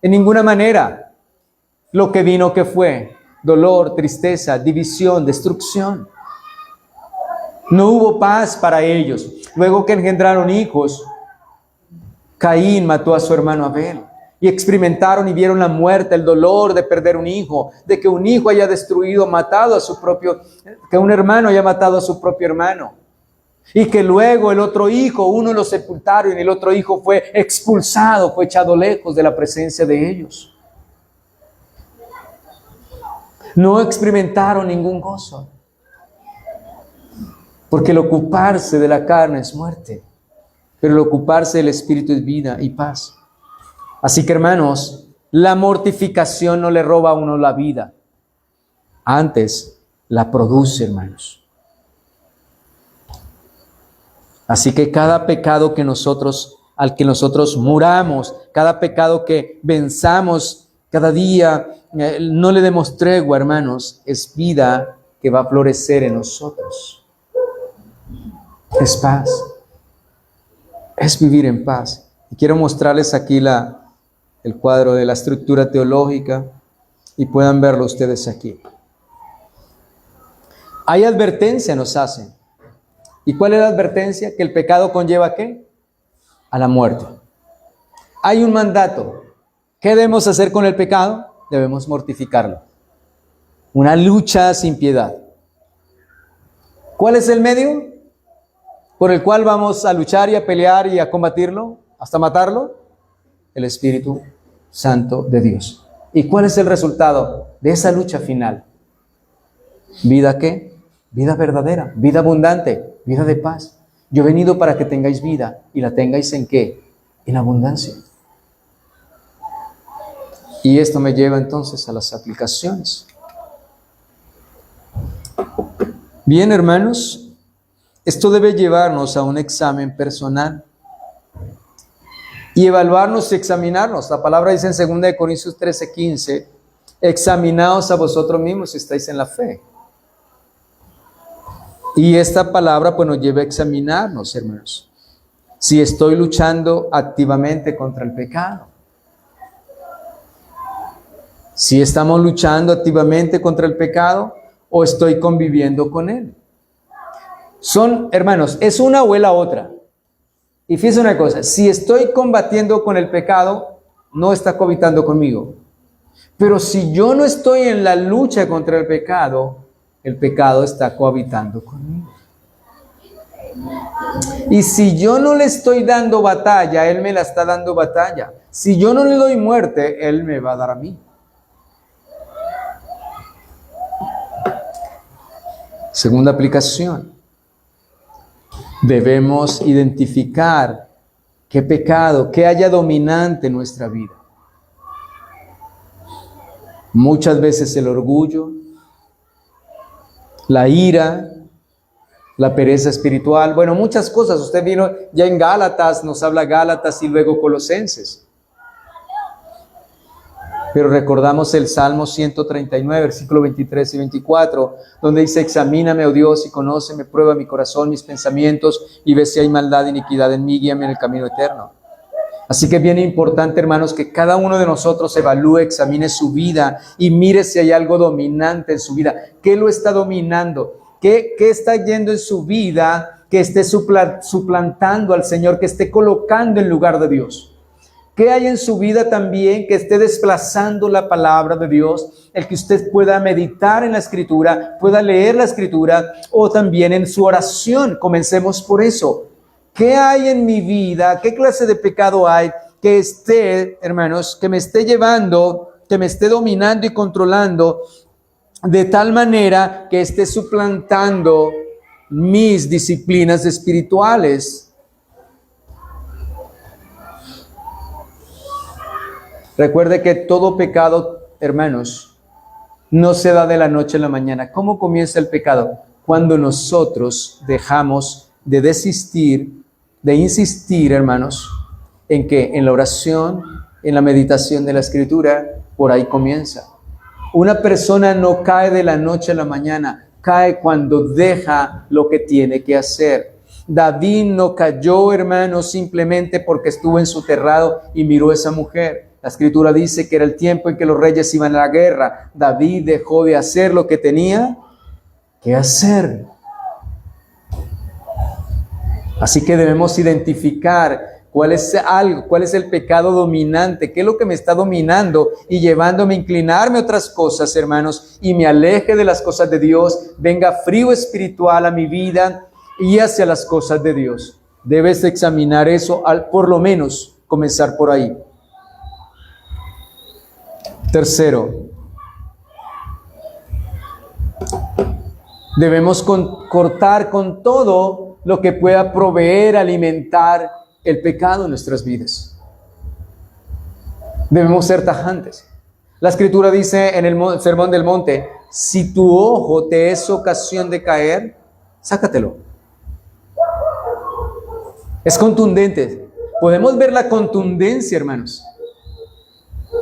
En ninguna manera. Lo que vino, ¿qué fue? Dolor, tristeza, división, destrucción. No hubo paz para ellos. Luego que engendraron hijos, Caín mató a su hermano Abel. Y experimentaron y vieron la muerte, el dolor de perder un hijo, de que un hijo haya destruido, matado a su propio, que un hermano haya matado a su propio hermano. Y que luego el otro hijo, uno lo sepultaron y el otro hijo fue expulsado, fue echado lejos de la presencia de ellos. No experimentaron ningún gozo. Porque el ocuparse de la carne es muerte, pero el ocuparse del Espíritu es vida y paz. Así que, hermanos, la mortificación no le roba a uno la vida. Antes, la produce, hermanos. Así que cada pecado al que nosotros muramos, cada pecado que venzamos cada día, no le demos tregua, hermanos, es vida que va a florecer en nosotros. Es paz. Es vivir en paz. Y quiero mostrarles aquí el cuadro de la estructura teológica y puedan verlo ustedes aquí. Hay advertencia, nos hacen. ¿Y cuál es la advertencia? Que el pecado conlleva ¿qué? A la muerte. Hay un mandato. ¿Qué debemos hacer con el pecado? Debemos mortificarlo. Una lucha sin piedad. ¿Cuál es el medio por el cual vamos a luchar y a pelear y a combatirlo hasta matarlo? El Espíritu Santo de Dios. ¿Y cuál es el resultado de esa lucha final? ¿Vida qué? Vida verdadera, vida abundante, vida de paz. Yo he venido para que tengáis vida y la tengáis ¿en qué? En abundancia. Y esto me lleva entonces a las aplicaciones. Bien, hermanos, esto debe llevarnos a un examen personal y evaluarnos y examinarnos. La palabra dice en 2 Corintios 13:15, examinaos a vosotros mismos si estáis en la fe. Y esta palabra pues nos lleva a examinarnos, hermanos. Si estoy luchando activamente contra el pecado. Si estamos luchando activamente contra el pecado o estoy conviviendo con él. Son, hermanos, es una o es la otra. Y fíjense una cosa, si estoy combatiendo con el pecado, no está cohabitando conmigo. Pero si yo no estoy en la lucha contra el pecado está cohabitando conmigo. Y si yo no le estoy dando batalla, él me la está dando batalla. Si yo no le doy muerte, él me va a dar a mí. Segunda aplicación. Debemos identificar qué pecado, qué haya dominante en nuestra vida. Muchas veces el orgullo, la ira, la pereza espiritual, bueno, muchas cosas. Usted vino ya en Gálatas, nos habla Gálatas y luego Colosenses. Pero recordamos el Salmo 139, versículo 23 y 24, donde dice, examíname, oh Dios, y conóceme, prueba mi corazón, mis pensamientos, y ve si hay maldad, iniquidad en mí, guíame en el camino eterno. Así que es bien importante, hermanos, que cada uno de nosotros evalúe, examine su vida y mire si hay algo dominante en su vida. ¿Qué lo está dominando? ¿Qué está yendo en su vida que esté suplantando al Señor, que esté colocando en lugar de Dios? ¿Qué hay en su vida también que esté desplazando la palabra de Dios? El que usted pueda meditar en la Escritura, pueda leer la Escritura o también en su oración. Comencemos por eso. ¿Qué hay en mi vida? ¿Qué clase de pecado hay que esté, hermanos, que me esté llevando, que me esté dominando y controlando de tal manera que esté suplantando mis disciplinas espirituales? Recuerde que todo pecado, hermanos, no se da de la noche a la mañana. ¿Cómo comienza el pecado? Cuando nosotros dejamos de insistir, hermanos, en que en la oración, en la meditación de la Escritura, por ahí comienza. Una persona no cae de la noche a la mañana, cae cuando deja lo que tiene que hacer. David no cayó, hermanos, simplemente porque estuvo en su terrado y miró a esa mujer. La Escritura dice que era el tiempo en que los reyes iban a la guerra. David dejó de hacer lo que tenía que hacer. Así que debemos identificar cuál es el pecado dominante, qué es lo que me está dominando y llevándome a inclinarme a otras cosas, hermanos, y me aleje de las cosas de Dios, venga frío espiritual a mi vida y hacia las cosas de Dios. Debes examinar eso, por lo menos comenzar por ahí. Tercero, debemos cortar con todo lo que pueda proveer, alimentar el pecado en nuestras vidas. Debemos ser tajantes. La Escritura dice en el Sermón del Monte, si tu ojo te es ocasión de caer, sácatelo. Es contundente. Podemos ver la contundencia, hermanos.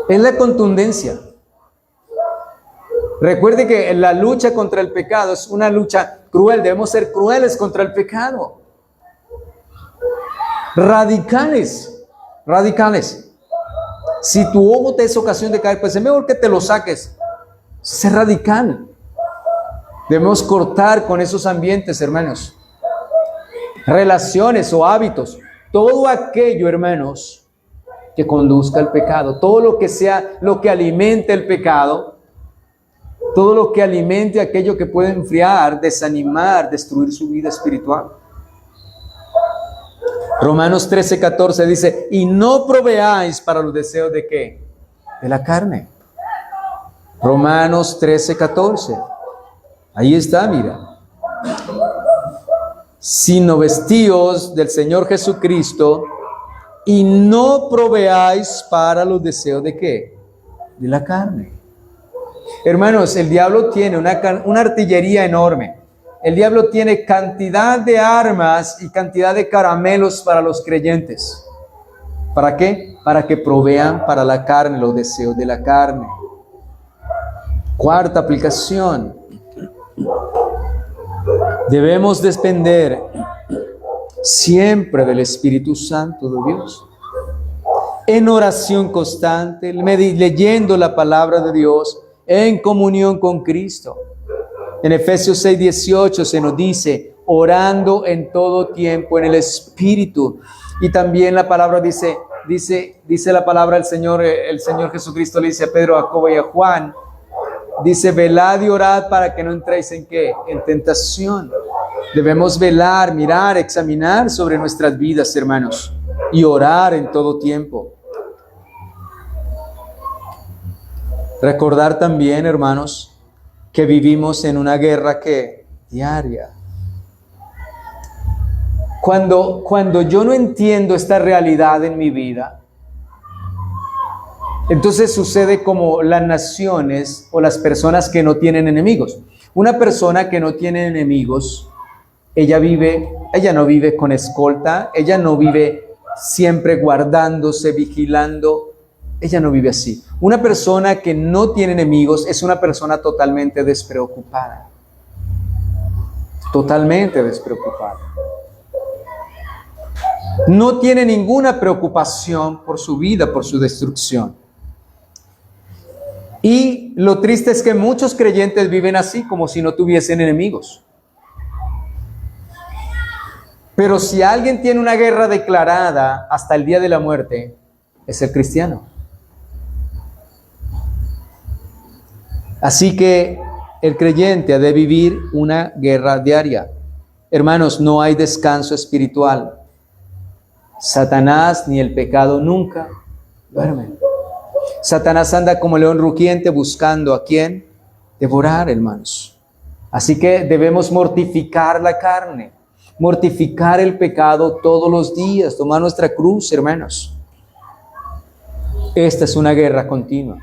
Es la contundencia. Recuerde que la lucha contra el pecado es una lucha cruel. Debemos ser crueles contra el pecado. Radicales. Radicales. Si tu ojo te es ocasión de caer, pues es mejor que te lo saques. Ser radical. Debemos cortar con esos ambientes, hermanos. Relaciones o hábitos. Todo aquello, hermanos, que conduzca al pecado. Todo lo que sea, lo que alimente el pecado. Todo lo que alimente aquello que puede enfriar, desanimar, destruir su vida espiritual. Romanos 13:14 dice, y no proveáis para los deseos de ¿qué? De la carne. Romanos 13:14. Ahí está, mira. Sino vestíos del Señor Jesucristo y no proveáis para los deseos de ¿qué? De la carne. Hermanos, el diablo tiene una artillería enorme. El diablo tiene cantidad de armas y cantidad de caramelos para los creyentes. ¿Para qué? Para que provean para la carne, los deseos de la carne. Cuarta aplicación. Debemos depender siempre del Espíritu Santo de Dios. En oración constante, leyendo la palabra de Dios, en comunión con Cristo. En Efesios 6:18 se nos dice, orando en todo tiempo en el Espíritu. Y también la palabra dice la palabra del Señor, el Señor Jesucristo le dice a Pedro, a Jacobo y a Juan, dice, velad y orad para que no entréis en ¿qué? En tentación. Debemos velar, mirar, examinar sobre nuestras vidas, hermanos, y orar en todo tiempo. Recordar también, hermanos, que vivimos en una guerra que diaria. Cuando yo no entiendo esta realidad en mi vida, entonces sucede como las naciones o las personas que no tienen enemigos. Una persona que no tiene enemigos, ella no vive con escolta, ella no vive siempre guardándose, vigilando. Ella no vive así. Una persona que no tiene enemigos es una persona totalmente despreocupada. Totalmente despreocupada. No tiene ninguna preocupación por su vida, por su destrucción. Y lo triste es que muchos creyentes viven así, como si no tuviesen enemigos. Pero si alguien tiene una guerra declarada hasta el día de la muerte, es el cristiano. Así que el creyente ha de vivir una guerra diaria. Hermanos, no hay descanso espiritual. Satanás ni el pecado nunca duermen. Satanás anda como león rugiente buscando a quién devorar, hermanos. Así que debemos mortificar la carne, mortificar el pecado todos los días, tomar nuestra cruz, hermanos. Esta es una guerra continua.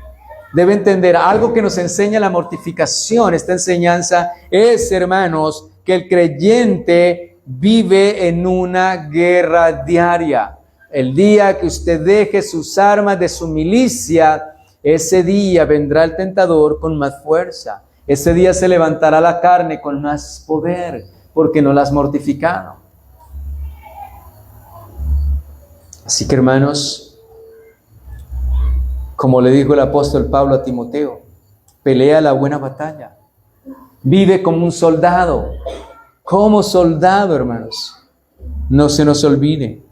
Debe entender algo que nos enseña la mortificación. Esta enseñanza es, hermanos, que el creyente vive en una guerra diaria. El día que usted deje sus armas de su milicia, ese día vendrá el tentador con más fuerza. Ese día se levantará la carne con más poder, porque no la has mortificado. Así que, hermanos, como le dijo el apóstol Pablo a Timoteo, pelea la buena batalla. Vive como un soldado. Como soldado, hermanos. No se nos olvide.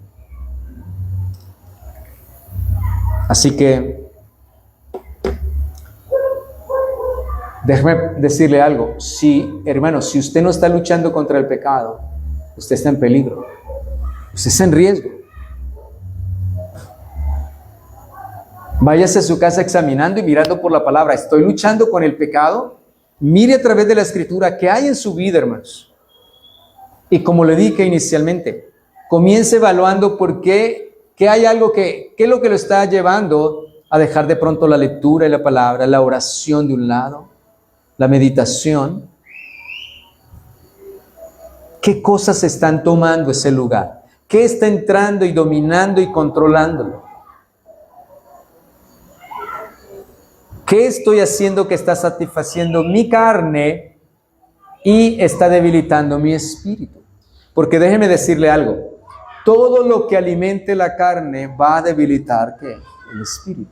Así que, déjeme decirle algo. Hermanos, si usted no está luchando contra el pecado, usted está en peligro. Usted está en riesgo. Váyase a su casa examinando y mirando por la palabra. ¿Estoy luchando con el pecado? Mire a través de la Escritura qué hay en su vida, hermanos. Y como le dije inicialmente, comience evaluando por qué hay algo qué es lo que lo está llevando a dejar de pronto la lectura y la palabra, la oración de un lado. la meditación, ¿qué cosas están tomando ese lugar? ¿Qué está entrando y dominando y controlándolo? ¿Qué estoy haciendo que está satisfaciendo mi carne y está debilitando mi espíritu? Porque déjeme decirle algo, todo lo que alimente la carne va a debilitar, ¿qué? El espíritu.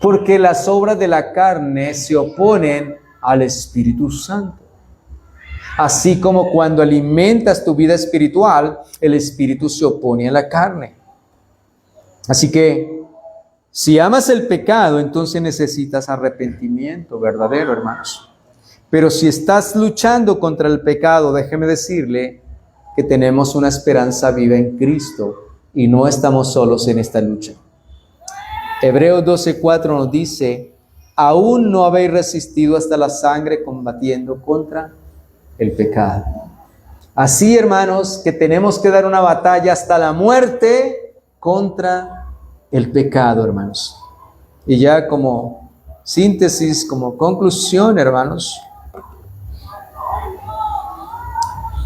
Porque las obras de la carne se oponen al Espíritu Santo. Así como cuando alimentas tu vida espiritual, el espíritu se opone a la carne. Así que, si amas el pecado, entonces necesitas arrepentimiento verdadero, hermanos. Pero si estás luchando contra el pecado, déjeme decirle que tenemos una esperanza viva en Cristo y no estamos solos en esta lucha. Hebreos 12:4 nos dice, aún no habéis resistido hasta la sangre combatiendo contra el pecado. Así, hermanos, que tenemos que dar una batalla hasta la muerte contra el pecado, hermanos. Y ya como síntesis, como conclusión, hermanos,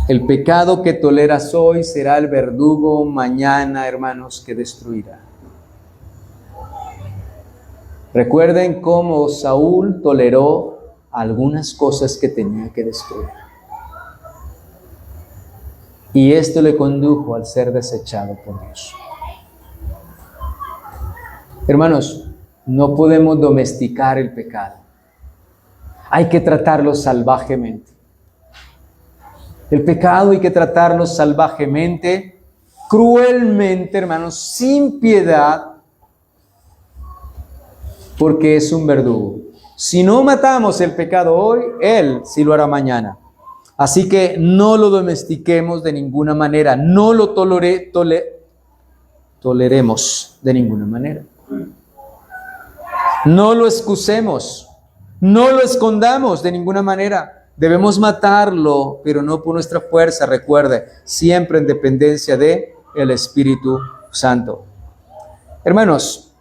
el pecado que toleras hoy será el verdugo mañana, hermanos, que destruirá. Recuerden cómo Saúl toleró algunas cosas que tenía que destruir. Y esto le condujo al ser desechado por Dios. Hermanos, no podemos domesticar el pecado. Hay que tratarlo salvajemente. El pecado hay que tratarlo salvajemente, cruelmente, hermanos, sin piedad, porque es un verdugo. Si no matamos el pecado hoy, Él sí lo hará mañana. Así que no lo domestiquemos de ninguna manera, no lo toleremos de ninguna manera. No lo excusemos, no lo escondamos de ninguna manera. Debemos matarlo, pero no por nuestra fuerza, recuerde, siempre en dependencia de el Espíritu Santo. Hermanos,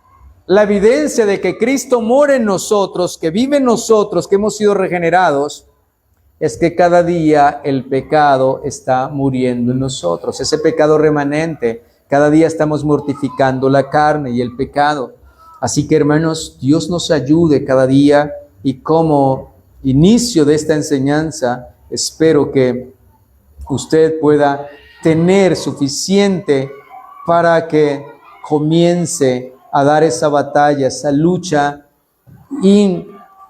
la evidencia de que Cristo mora en nosotros, que vive en nosotros, que hemos sido regenerados, es que cada día el pecado está muriendo en nosotros. Ese pecado remanente, cada día estamos mortificando la carne y el pecado. Así que, hermanos, Dios nos ayude cada día, y como inicio de esta enseñanza, espero que usted pueda tener suficiente para que comience a dar esa batalla, esa lucha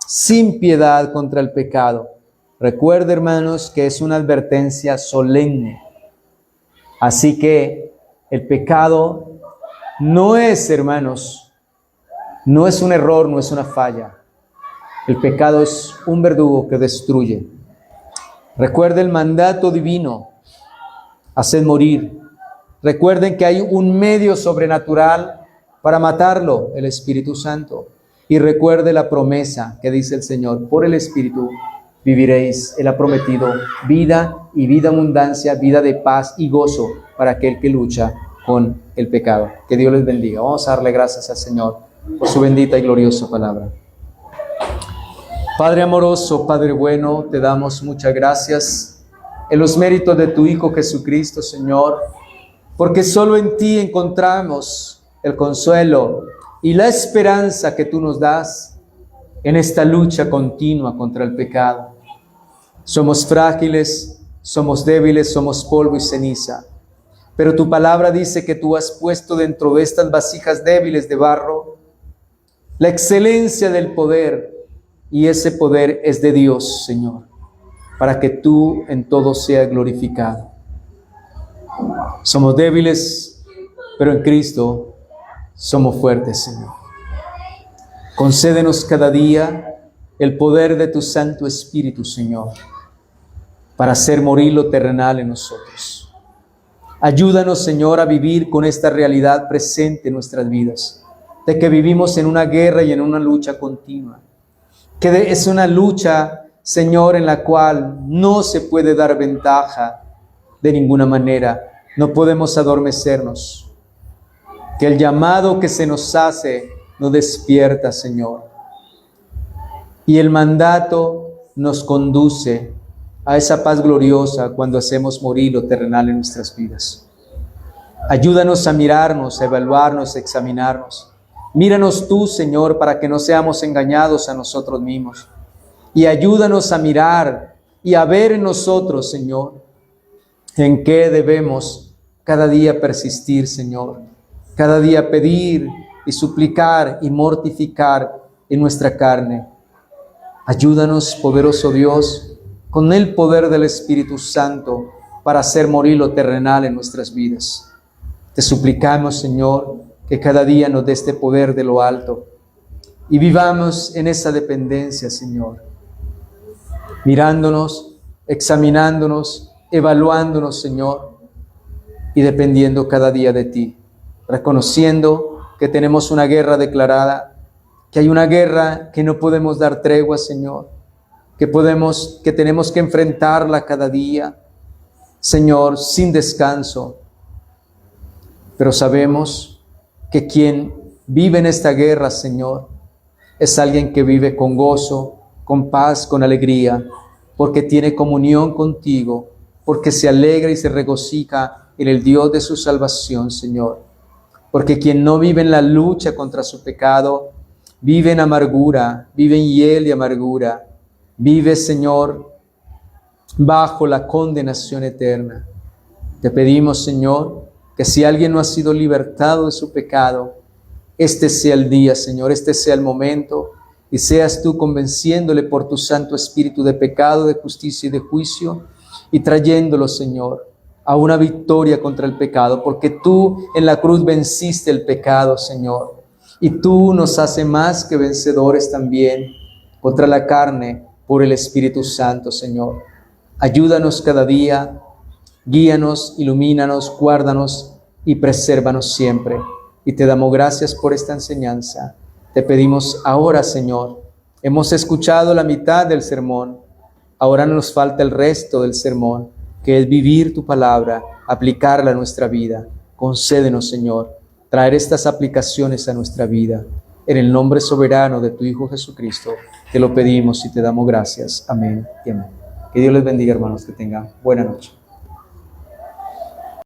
sin piedad contra el pecado. Recuerde, hermanos, que es una advertencia solemne. Así que el pecado no es, hermanos, no es un error, no es una falla. El pecado es un verdugo que destruye. Recuerde el mandato divino, haced morir. Recuerden que hay un medio sobrenatural para matarlo, el Espíritu Santo. Y recuerde la promesa que dice el Señor, por el Espíritu viviréis. Él ha prometido vida y vida abundancia, vida de paz y gozo para aquel que lucha con el pecado. Que Dios les bendiga. Vamos a darle gracias al Señor por su bendita y gloriosa palabra. Padre amoroso, Padre bueno, te damos muchas gracias en los méritos de tu Hijo Jesucristo, Señor, porque solo en ti encontramos el consuelo y la esperanza que tú nos das en esta lucha continua contra el pecado. Somos frágiles, somos débiles, somos polvo y ceniza, pero tu palabra dice que tú has puesto dentro de estas vasijas débiles de barro la excelencia del poder, y ese poder es de Dios, Señor, para que tú en todo seas glorificado. Somos débiles, pero en Cristo somos fuertes, Señor. Concédenos cada día el poder de tu Santo Espíritu, Señor, para hacer morir lo terrenal en nosotros. Ayúdanos, Señor, a vivir con esta realidad presente en nuestras vidas, de que vivimos en una guerra y en una lucha continua, que es una lucha, Señor, en la cual no se puede dar ventaja de ninguna manera. No podemos adormecernos. Que el llamado que se nos hace nos despierta, Señor. Y el mandato nos conduce a esa paz gloriosa cuando hacemos morir lo terrenal en nuestras vidas. Ayúdanos a mirarnos, a evaluarnos, a examinarnos. Míranos tú, Señor, para que no seamos engañados a nosotros mismos. Y ayúdanos a mirar y a ver en nosotros, Señor, en qué debemos cada día persistir, Señor. Cada día pedir y suplicar y mortificar en nuestra carne. Ayúdanos, poderoso Dios, con el poder del Espíritu Santo para hacer morir lo terrenal en nuestras vidas. Te suplicamos, Señor, que cada día nos dé este poder de lo alto y vivamos en esa dependencia, Señor, mirándonos, examinándonos, evaluándonos, Señor, y dependiendo cada día de ti, reconociendo que tenemos una guerra declarada, que hay una guerra que no podemos dar tregua, Señor, que tenemos que enfrentarla cada día, Señor, sin descanso. Pero sabemos que quien vive en esta guerra, Señor, es alguien que vive con gozo, con paz, con alegría, porque tiene comunión contigo, porque se alegra y se regocija en el Dios de su salvación, Señor. Porque quien no vive en la lucha contra su pecado, vive en amargura, vive en hiel y amargura, vive, Señor, bajo la condenación eterna. Te pedimos, Señor, que si alguien no ha sido libertado de su pecado, este sea el día, Señor, este sea el momento, y seas tú convenciéndole por tu Santo Espíritu de pecado, de justicia y de juicio, y trayéndolo, Señor, a una victoria contra el pecado, porque tú en la cruz venciste el pecado, Señor, y tú nos haces más que vencedores también contra la carne por el Espíritu Santo, Señor. Ayúdanos cada día, guíanos, ilumínanos, guárdanos y presérvanos siempre. Y te damos gracias por esta enseñanza. Te pedimos ahora, Señor, hemos escuchado la mitad del sermón, ahora nos falta el resto del sermón, que es vivir tu palabra, aplicarla a nuestra vida. Concédenos, Señor, traer estas aplicaciones a nuestra vida. En el nombre soberano de tu Hijo Jesucristo, te lo pedimos y te damos gracias. Amén y amén. Que Dios les bendiga, hermanos, que tengan buena noche.